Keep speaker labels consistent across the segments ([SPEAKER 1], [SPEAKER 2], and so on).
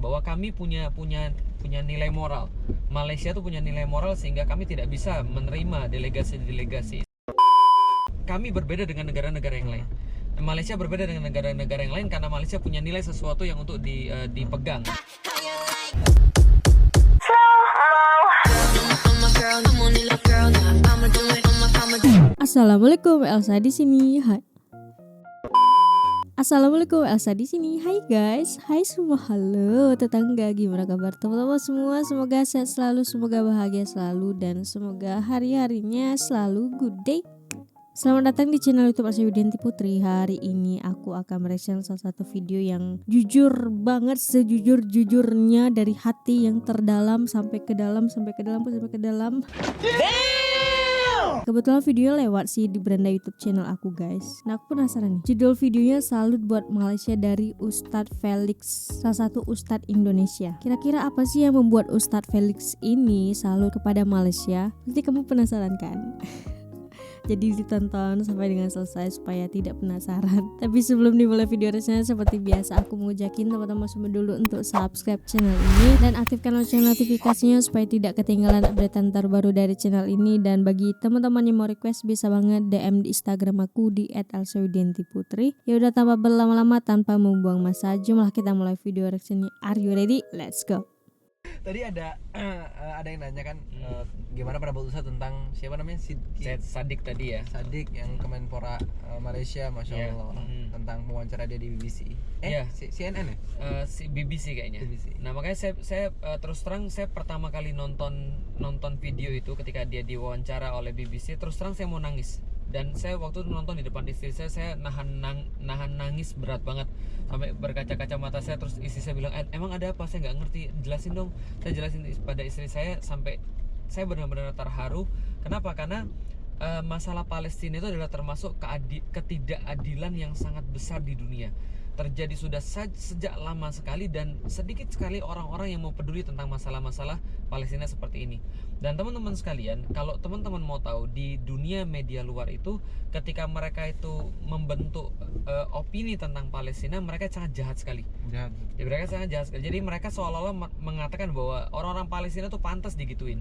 [SPEAKER 1] bahwa kami punya nilai moral. Malaysia tuh punya nilai moral sehingga kami tidak bisa menerima delegasi. Kami berbeda dengan negara-negara yang lain. Malaysia berbeda dengan negara-negara yang lain karena Malaysia punya nilai sesuatu yang untuk dipegang.
[SPEAKER 2] Assalamualaikum, Elsa di sini. Hai. Assalamualaikum, Elsa di sini. Hai guys, hai semua, halo tetangga, gimana kabar teman-teman semua? Semoga sehat selalu, semoga bahagia selalu, dan semoga hari-harinya selalu good day. Selamat datang di channel YouTube Elsa Widianti Putri. Hari ini aku akan mereaction salah satu video yang jujur banget, sejujur-jujurnya dari hati yang terdalam sampai ke dalam. Kebetulan video lewat sih di beranda YouTube channel aku guys. Nah aku penasaran nih, judul videonya salut buat Malaysia dari Ustadz Felix, salah satu Ustadz Indonesia. Kira-kira apa sih yang membuat Ustadz Felix ini salut kepada Malaysia? Pasti kamu penasaran kan? Jadi ditonton sampai dengan selesai supaya tidak penasaran. Tapi sebelum dimulai video reaksinya, seperti biasa aku mau ajakin teman-teman semua dulu untuk subscribe channel ini dan aktifkan lonceng notifikasinya supaya tidak ketinggalan update terbaru dari channel ini. Dan bagi teman-teman yang mau request bisa banget DM di Instagram aku di @elsawidiantiputri. Ya udah tanpa berlama-lama, tanpa membuang masa, jomlah kita mulai video reaksinya. Are you ready? Let's go.
[SPEAKER 3] Tadi ada yang nanya kan gimana pendapat Ustadz tentang siapa namanya
[SPEAKER 1] Sadik tadi ya.
[SPEAKER 3] Sadik yang Kemenpora Malaysia, masya Allah, tentang wawancara dia di BBC. CNN ya?
[SPEAKER 1] BBC kayaknya.
[SPEAKER 3] BBC.
[SPEAKER 1] Nah makanya saya terus terang saya pertama kali nonton video itu ketika dia diwawancara oleh BBC, terus terang saya mau nangis. Dan saya waktu itu nonton di depan istri saya nahan nangis berat banget sampai berkaca-kaca mata saya. Terus istri saya bilang, emang ada apa, saya nggak ngerti, jelasin dong. Saya jelasin pada istri saya sampai saya benar-benar terharu. Kenapa? Karena masalah Palestina itu adalah termasuk ketidakadilan yang sangat besar di dunia. Terjadi sudah sejak lama sekali, dan sedikit sekali orang-orang yang mau peduli tentang masalah-masalah Palestina seperti ini. Dan teman-teman sekalian, kalau teman-teman mau tahu, di dunia media luar itu ketika mereka itu membentuk opini tentang Palestina, mereka sangat jahat sekali. Jadi mereka seolah-olah mengatakan bahwa orang-orang Palestina tuh pantas digituin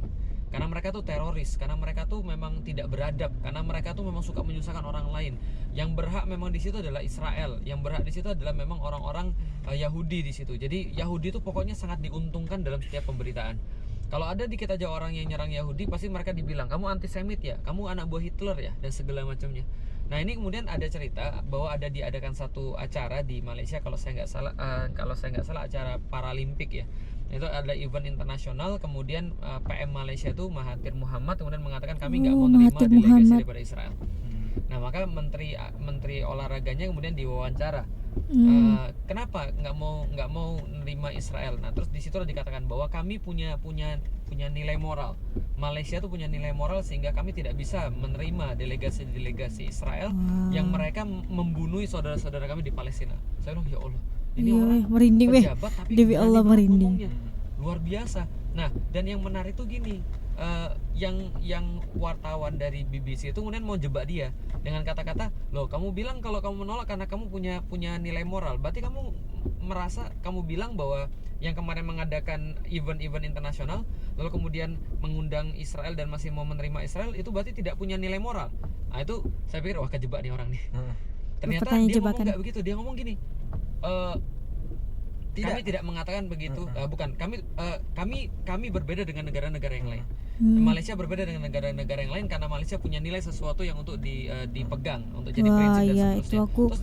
[SPEAKER 1] karena mereka tuh teroris, karena mereka tuh memang tidak beradab, karena mereka tuh memang suka menyusahkan orang lain. Yang berhak memang di situ adalah Israel, yang berhak di situ adalah memang orang-orang Yahudi di situ. Jadi Yahudi tuh pokoknya sangat diuntungkan dalam setiap pemberitaan. Kalau ada dikit aja orang yang nyerang Yahudi, pasti mereka dibilang kamu antisemit ya, kamu anak buah Hitler ya, dan segala macamnya. Nah ini kemudian ada cerita bahwa ada diadakan satu acara di Malaysia, kalau saya nggak salah acara Paralimpik ya. Itu ada event internasional, kemudian PM Malaysia itu Mahathir Mohamad kemudian mengatakan kami nggak mau menerima delegasi daripada Israel. Nah maka menteri olahraganya kemudian diwawancara. Kenapa nggak mau menerima Israel? Nah terus di situ dikatakan bahwa kami punya nilai moral. Malaysia tuh punya nilai moral sehingga kami tidak bisa menerima delegasi Israel yang mereka membunuh saudara-saudara kami di Palestina. Saya bilang ya Allah, ini orang
[SPEAKER 2] merinding
[SPEAKER 1] pejabat tapi
[SPEAKER 2] demi Allah merinding.
[SPEAKER 1] Luar biasa. Nah dan yang menarik tuh gini, yang wartawan dari BBC itu kemudian mau jebak dia dengan kata-kata, loh kamu bilang kalau kamu menolak karena kamu punya nilai moral, berarti kamu bilang bahwa yang kemarin mengadakan event internasional lalu kemudian mengundang Israel dan masih mau menerima Israel, itu berarti tidak punya nilai moral. Nah itu saya pikir wah kejebak nih orang nih. Ternyata dia ngomong nggak begitu, dia ngomong gini, kami tidak mengatakan begitu. Bukan, kami berbeda dengan negara-negara yang lain. Malaysia berbeda dengan negara-negara yang lain karena Malaysia punya nilai sesuatu yang untuk dipegang, untuk jadi prinsip dan seterusnya.
[SPEAKER 2] Itu aku
[SPEAKER 1] Terus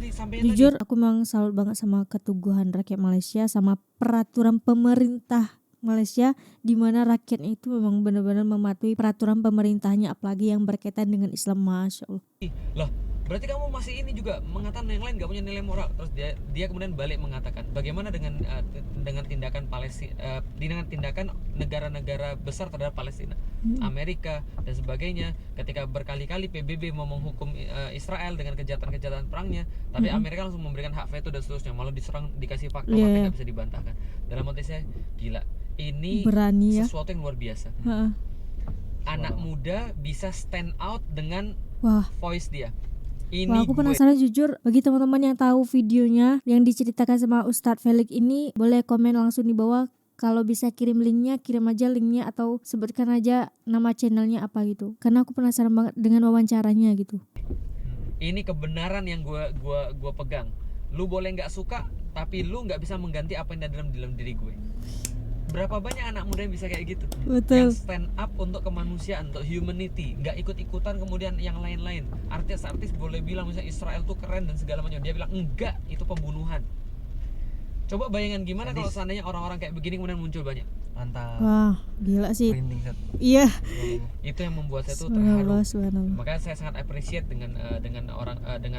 [SPEAKER 2] jujur aku memang salut banget sama keteguhan rakyat Malaysia, sama peraturan pemerintah Malaysia, di mana rakyatnya itu memang benar-benar mematuhi peraturan pemerintahnya, apalagi yang berkaitan dengan Islam. Masya Allah.
[SPEAKER 1] Lah berarti kamu masih ini juga mengatakan yang lain gak punya nilai moral. Terus dia kemudian balik mengatakan bagaimana dengan tindakan Palestina, dengan tindakan negara-negara besar terhadap Palestina, Amerika dan sebagainya, ketika berkali-kali PBB mau menghukum Israel dengan kejahatan perangnya, tapi Amerika langsung memberikan hak veto dan seterusnya, malah diserang, dikasih fakta nggak bisa dibantahkan. Dalam hati saya gila, ini berani, sesuatu yang luar biasa. Anak muda bisa stand out dengan voice dia. Ini
[SPEAKER 2] Wah, aku
[SPEAKER 1] gue.
[SPEAKER 2] penasaran jujur. Bagi teman-teman yang tahu videonya yang diceritakan sama Ustadz Felix ini, boleh komen langsung di bawah. Kalau bisa kirim linknya, kirim aja linknya atau sebutkan aja nama channelnya apa gitu. Karena aku penasaran banget dengan wawancaranya gitu.
[SPEAKER 1] Ini kebenaran yang gua pegang. Lu boleh nggak suka, tapi lu nggak bisa mengganti apa yang ada dalam diri gue. Berapa banyak anak muda yang bisa kayak gitu?
[SPEAKER 2] Betul.
[SPEAKER 1] Yang stand up untuk kemanusiaan, untuk humanity, nggak ikut-ikutan kemudian yang lain-lain. Artis-artis boleh bilang misalnya Israel tuh keren dan segala macam, dia bilang enggak, itu pembunuhan. Coba bayangan gimana kalau seandainya orang-orang kayak begini kemudian muncul banyak.
[SPEAKER 3] Mantap.
[SPEAKER 2] Wah, gila sih.
[SPEAKER 3] Merinding satu.
[SPEAKER 2] Iya.
[SPEAKER 1] Itu yang membuat saya tuh terharu.
[SPEAKER 2] Subhanallah.
[SPEAKER 1] Makanya saya sangat appreciate dengan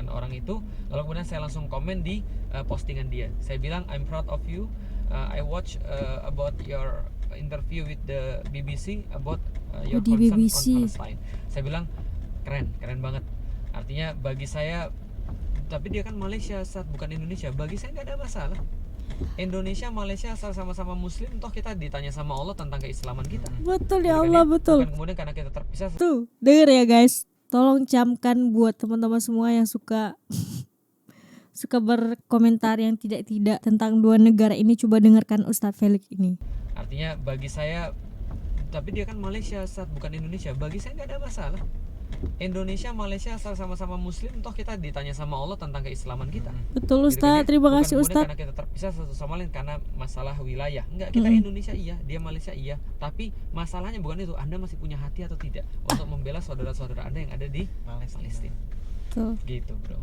[SPEAKER 1] orang itu. Lalu kemudian saya langsung komen di postingan dia. Saya bilang I'm proud of you. I watch about your interview with the BBC about your
[SPEAKER 2] di
[SPEAKER 1] concern
[SPEAKER 2] BBC.
[SPEAKER 1] on Palestine. Saya bilang keren banget. Artinya bagi saya, tapi dia kan Malaysia, bukan Indonesia. Bagi saya nggak ada masalah. Indonesia, Malaysia sama-sama Muslim, toh kita ditanya sama Allah tentang keislaman kita.
[SPEAKER 2] Betul ya
[SPEAKER 1] Bukan
[SPEAKER 2] Allah, betul.
[SPEAKER 1] Bukan kemudian karena kita terpisah.
[SPEAKER 2] Tuh, denger ya guys. Tolong camkan buat teman-teman semua yang suka berkomentar yang tidak tentang dua negara ini, coba dengarkan Ustadz Felix ini.
[SPEAKER 1] Artinya bagi saya, tapi dia kan Malaysia, bukan Indonesia. Bagi saya nggak ada masalah. Indonesia, Malaysia sama-sama Muslim, toh kita ditanya sama Allah tentang keislaman kita.
[SPEAKER 2] Betul
[SPEAKER 1] Gitu
[SPEAKER 2] Ustadz,
[SPEAKER 1] kan ya?
[SPEAKER 2] terima
[SPEAKER 1] Bukan
[SPEAKER 2] kasih
[SPEAKER 1] kemudian
[SPEAKER 2] Ustadz.
[SPEAKER 1] karena kita terpisah satu sama lain karena masalah wilayah. Enggak, kita Indonesia iya, dia Malaysia iya. Tapi masalahnya bukan itu, Anda masih punya hati atau tidak untuk membela saudara-saudara Anda yang ada di Palestina.
[SPEAKER 2] Tuh.
[SPEAKER 1] Gitu bro.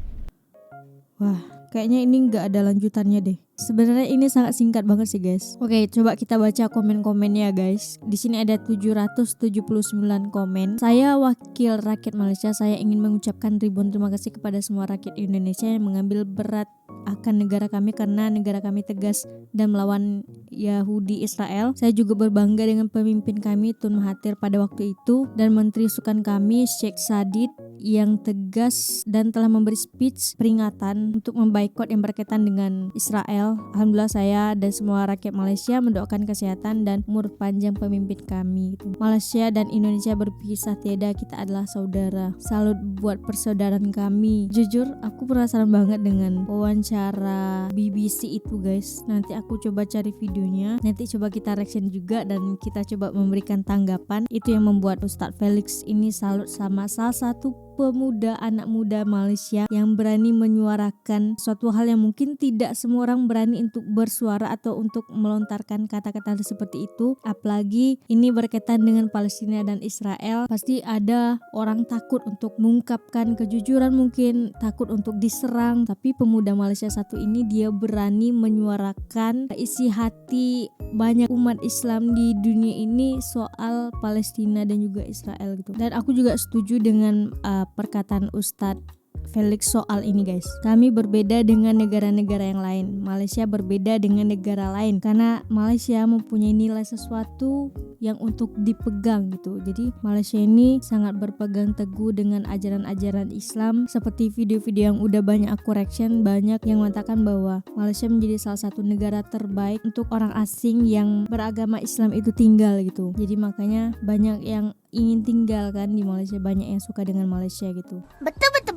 [SPEAKER 2] Wah, kayaknya ini nggak ada lanjutannya deh. Sebenarnya ini sangat singkat banget sih guys. Oke, coba kita baca komen-komennya guys. Di sini ada 779 komen. Saya wakil rakyat Malaysia, saya ingin mengucapkan ribuan terima kasih kepada semua rakyat Indonesia yang mengambil berat akan negara kami karena negara kami tegas dan melawan Yahudi Israel. Saya juga berbangga dengan pemimpin kami Tun Mahathir pada waktu itu dan Menteri Sukan kami Sheikh Sadid yang tegas dan telah memberi speech peringatan untuk memboikot yang berkaitan dengan Israel. Alhamdulillah saya dan semua rakyat Malaysia mendoakan kesehatan dan umur panjang pemimpin kami. Malaysia dan Indonesia berpisah tiada, kita adalah saudara. Salut buat persaudaraan kami. Jujur aku penasaran banget dengan wawancara BBC itu guys. Nanti aku coba cari videonya, nanti coba kita reaction juga dan kita coba memberikan tanggapan. Itu yang membuat Ustadz Felix ini salut sama salah satu pemuda, anak muda Malaysia yang berani menyuarakan suatu hal yang mungkin tidak semua orang berani untuk bersuara atau untuk melontarkan kata-kata seperti itu. Apalagi ini berkaitan dengan Palestina dan Israel, pasti ada orang takut untuk mengungkapkan kejujuran, mungkin takut untuk diserang. Tapi pemuda Malaysia satu ini dia berani menyuarakan isi hati banyak umat Islam di dunia ini soal Palestina dan juga Israel gitu. Dan aku juga setuju dengan perkataan Ustadz Felix soal ini guys. Kami berbeda dengan negara-negara yang lain. Malaysia berbeda dengan negara lain karena Malaysia mempunyai nilai sesuatu yang untuk dipegang gitu. Jadi Malaysia ini sangat berpegang teguh dengan ajaran-ajaran Islam. Seperti video-video yang udah banyak aku reaction, banyak yang mengatakan bahwa Malaysia menjadi salah satu negara terbaik untuk orang asing yang beragama Islam itu tinggal gitu. Jadi makanya banyak yang ingin tinggal kan di Malaysia, banyak yang suka dengan Malaysia gitu.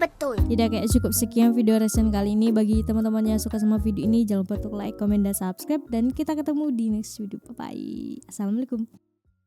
[SPEAKER 2] Betul. Tidak kayak cukup sekian video reaction kali ini. Bagi teman-teman yang suka sama video ini, jangan lupa untuk like, comment, dan subscribe. Dan kita ketemu di next video. Bye bye. Assalamualaikum.